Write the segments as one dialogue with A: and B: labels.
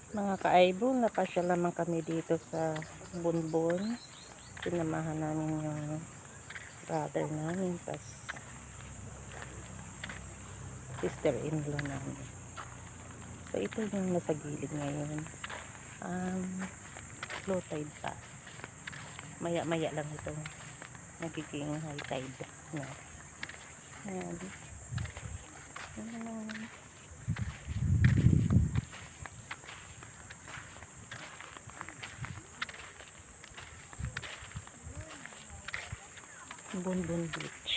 A: Mga ka-aibol, napasyal naman kami dito sa Bunbon. Sinamahan namin yung brother namin, tas sister-in-law namin. So, ito yung nasa gilid ngayon. Low tide pa. Maya-maya lang ito. Nagiging high tide. Ayan. Ayan. Ayan. Bunbon Beach.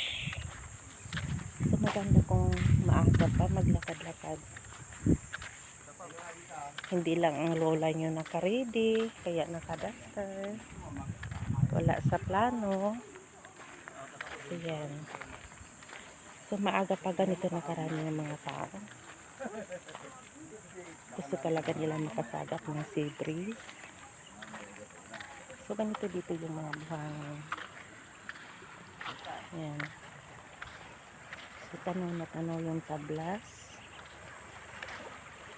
A: So, maganda kung maaga pa maglakad-lakad. Hindi lang ang lola nyo naka-ready, kaya naka-duster. Wala sa plano. Ayan. So, maaga pa ganito nakarami ng mga tao. Gusto talaga nila makasagap ng sea breeze. So, ganito dito yung mga buhangin. Ayan. So, tanaw na tanaw yung tablas.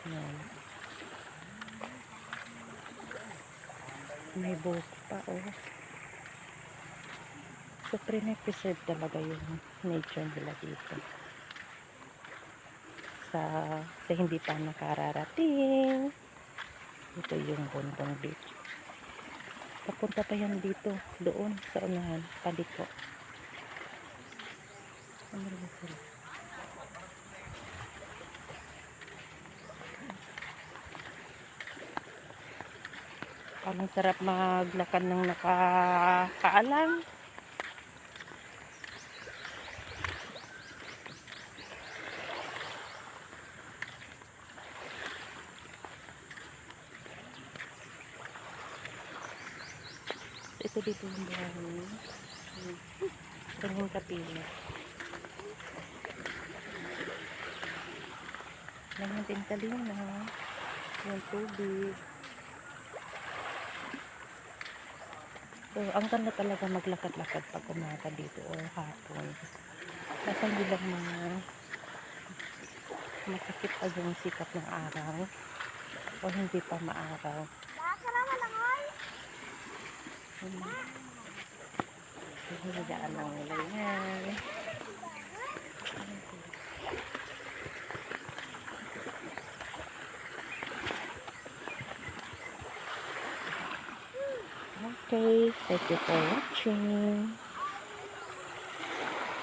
A: Ayan. May boat pa, oh. So, pre-preserve talaga yung nature nila dito. Sa hindi pa nakararating. Ito yung Bunbon Beach. Papunta pa yan dito, doon, sa unahan, Paliko. Ano ba sila? Parang sarap maglakad ng nakakaalam. Ito dito yung buhangin. Ito yung kapila. Ganyan din kalina. Yung tubig. So, ang ganda talaga maglakad-lakad pag umaga dito o hapon. Kasi hindi lang masakit pa yung sikat ng araw o hindi pa maaraw. Hihigaan lang nila yan. Okay, thank you for watching.